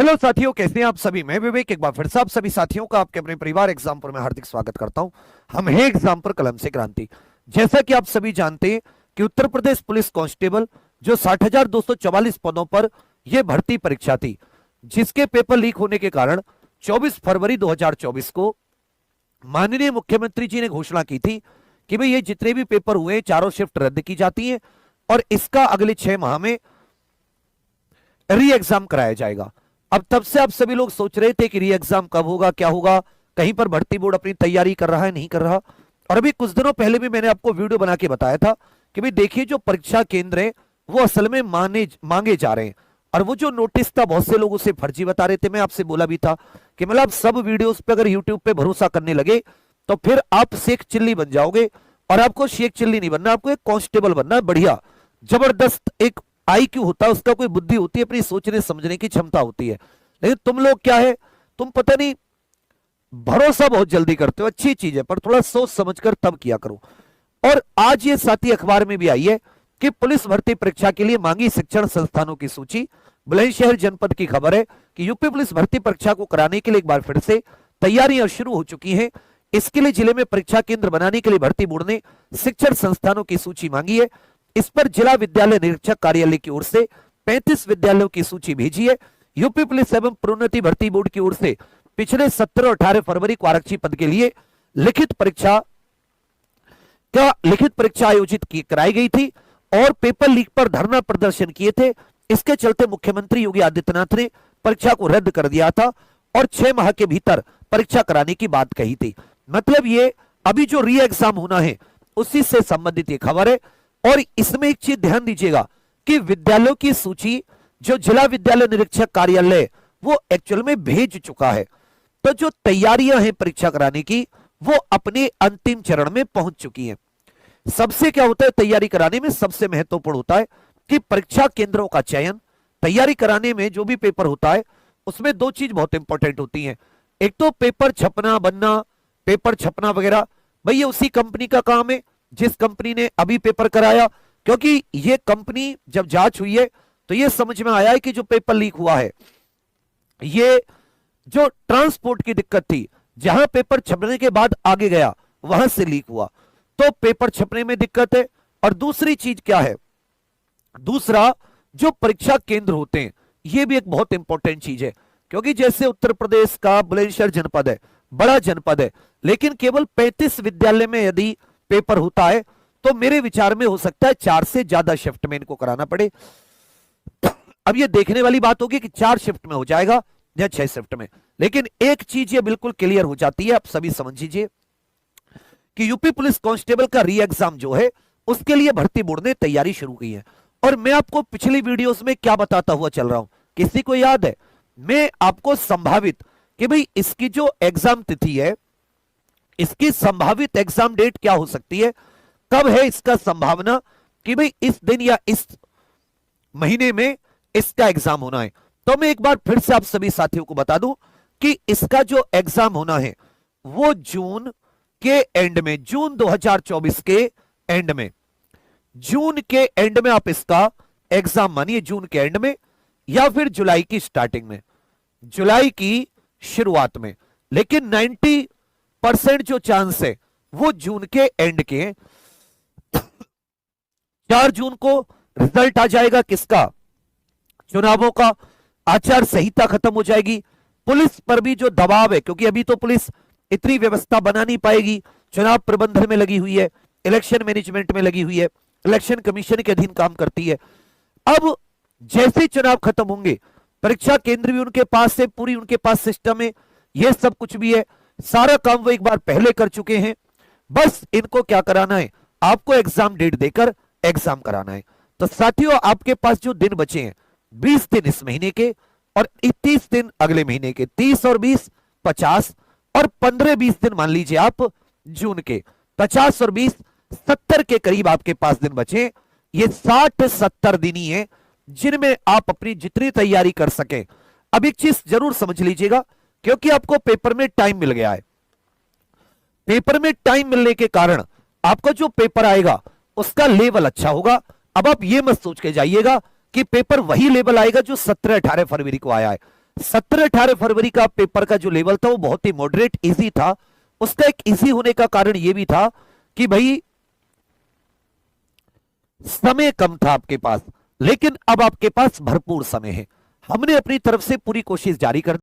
Hello साथियों, कैसे हैं आप सभी। मैं विवेक एक बार फिर से आप सभी साथियों का आपके अपने परिवार एग्जाम में हार्दिक स्वागत करता हूं। हम हैं एग्जाम कलम से क्रांति। जैसा कि आप सभी जानते हैं कि उत्तर प्रदेश पुलिस कांस्टेबल जो 60,244 पदों पर यह भर्ती परीक्षा थी, जिसके पेपर लीक होने के कारण 24 फरवरी 2024 को माननीय मुख्यमंत्री जी ने घोषणा की थी कि भाई ये जितने भी पेपर हुए चारों शिफ्ट रद्द की जाती है और इसका अगले 6 माह में री एग्जाम कराया जाएगा। अब तब से आप सभी लोग सोच रहे थे कि री एग्जाम कब होगा, क्या होगा, कहीं पर भर्ती बोर्ड अपनी तैयारी कर रहा है, नहीं कर रहा। और अभी कुछ दिनों पहले भी मैंने आपको वीडियो बना के बताया था कि भाई देखिए जो परीक्षा केंद्र है वो असल में मांगे जा रहे हैं और वो जो नोटिस था बहुत से लोग उसे फर्जी बता रहे थे। मैं आपसे बोला भी था कि मतलब आप सब वीडियोस पे अगर यूट्यूब पे भरोसा करने लगे तो फिर आप शेख चिल्ली बन जाओगे। और आपको शेख चिल्ली नहीं बनना, आपको एक कांस्टेबल बनना है, बढ़िया जबरदस्त एक IQ होता है, उसका कोई बुद्धि होती है, अपनी सोचने समझने की क्षमता होती है। लेकिन तुम लोग क्या है, तुम पता नहीं भरोसा बहुत जल्दी करते हो। अच्छी चीज है पर थोड़ा सोच समझकर तब किया करो। और आज ये साथी अखबार में भी आई है कि पुलिस भर्ती परीक्षा के लिए मांगी शिक्षण संस्थानों की सूची। बुलंदशहर जनपद की खबर है कि यूपी पुलिस भर्ती परीक्षा को कराने के लिए एक बार फिर से तैयारियां शुरू हो चुकी हैं। इसके लिए जिले में परीक्षा केंद्र बनाने के लिए भर्ती बोर्ड ने शिक्षण संस्थानों की सूची मांगी है। इस पर जिला विद्यालय निरीक्षक कार्यालय की ओर से 35 विद्यालयों की सूची भेजी है। यूपी पुलिस एवं प्रोन्नति भर्ती बोर्ड की ओर से पिछले 17 और 18 फरवरी को आरक्षी पद के लिए लिखित परीक्षा आयोजित कराई गई थी और पेपर लीक पर धरना प्रदर्शन किए थे। इसके चलते मुख्यमंत्री योगी आदित्यनाथ ने परीक्षा को रद्द कर दिया था और 6 माह के भीतर परीक्षा कराने की बात कही थी। मतलब ये अभी जो री एग्जाम होना है उसी से संबंधित ये खबर है। और इसमें एक चीज ध्यान दीजिएगा कि विद्यालयों की सूची जो जिला विद्यालय निरीक्षक कार्यालय वो एक्चुअल में भेज चुका है। तो जो तैयारियां हैं परीक्षा कराने की वो अपने अंतिम चरण में पहुंच चुकी हैं। सबसे क्या होता है तैयारी कराने में, सबसे महत्वपूर्ण होता है कि परीक्षा केंद्रों का चयन। तैयारी कराने में जो भी पेपर होता है उसमें 2 चीज बहुत इंपॉर्टेंट होती हैं। एक तो पेपर छपना बनना, पेपर छपना वगैरह, भाई ये उसी कंपनी का काम है जिस कंपनी ने अभी पेपर कराया। क्योंकि ये कंपनी जब जांच हुई है तो ये समझ में आया है कि जो पेपर लीक हुआ है ये जो ट्रांसपोर्ट की दिक्कत थी, जहां पेपर छपने के बाद आगे गया वहां से लीक हुआ, तो पेपर छपने में दिक्कत है। और दूसरी चीज क्या है, दूसरा जो परीक्षा केंद्र होते हैं ये भी एक बहुत इंपॉर्टेंट चीज है। क्योंकि जैसे उत्तर प्रदेश का बुलंदशहर जनपद है, बड़ा जनपद है, लेकिन केवल 35 विद्यालय में यदि पेपर होता है तो मेरे विचार में हो सकता है 4 से ज्यादा शिफ्ट में इनको कराना पड़े। अब ये देखने वाली बात होगी कि 4 शिफ्ट में हो जाएगा या 6 शिफ्ट में। लेकिन एक चीज ये बिल्कुल क्लियर हो जाती है, आप सभी समझ लीजिए कि यूपी पुलिस कांस्टेबल का री एग्जाम जो है उसके लिए भर्ती बोर्ड ने तैयारी शुरू की है। और मैं आपको पिछली वीडियोस में क्या बताता हुआ चल रहा हूं, किसी को याद है? मैं आपको संभावित कि भाई इसकी जो एग्जाम तिथि है, इसकी संभावित एग्जाम डेट क्या हो सकती है, कब है इसका संभावना कि भाई इस दिन या इस महीने में इसका एग्जाम होना है। तो मैं एक बार फिर से आप सभी साथियों को बता दूं कि इसका जो एग्जाम होना है वो जून के एंड में, जून 2024 के एंड में, जून के एंड में आप इसका एग्जाम मानिए, जून के एंड में या फिर जुलाई की स्टार्टिंग में, जुलाई की शुरुआत में। लेकिन 90% जो चांस है वो जून के एंड के हैं। 4 जून को रिजल्ट आ जाएगा किसका, चुनावों का। आचार संहिता खत्म हो जाएगी। पुलिस पर भी जो दबाव है, क्योंकि अभी तो पुलिस इतनी व्यवस्था बना नहीं पाएगी, चुनाव प्रबंधन में लगी हुई है, इलेक्शन मैनेजमेंट में लगी हुई है, इलेक्शन कमीशन के अधीन काम करती है। अब जैसे चुनाव खत्म होंगे परीक्षा केंद्र भी उनके पास है, पूरी उनके पास सिस्टम है, यह सब कुछ भी है, सारा काम वो एक बार पहले कर चुके हैं। बस इनको क्या कराना है, आपको एग्जाम डेट देकर एग्जाम कराना है। तो साथियों आपके पास जो दिन बचे हैं 20 दिन इस महीने के और 30 दिन अगले महीने के, 30 और 20 50 और 15-20 दिन मान लीजिए आप जून के, 50 और 20 70 के करीब आपके पास दिन बचे। ये 60-70 दिन ही है जिनमें आप अपनी जितनी तैयारी कर सकें। अब एक चीज जरूर समझ लीजिएगा, क्योंकि आपको पेपर में टाइम मिल गया है। पेपर में टाइम मिलने के कारण आपका जो पेपर आएगा उसका लेवल अच्छा होगा। अब आप ये मत सोच के जाइएगा कि पेपर वही लेवल आएगा जो 17-18 फरवरी को आया है। 17-18 फरवरी का पेपर का जो लेवल था वो बहुत ही मॉडरेट इजी था। उसका एक इजी होने का कारण यह भी था कि भाई समय कम था आपके पास, लेकिन अब आपके पास भरपूर समय है। हमने अपनी तरफ से पूरी कोशिश जारी कर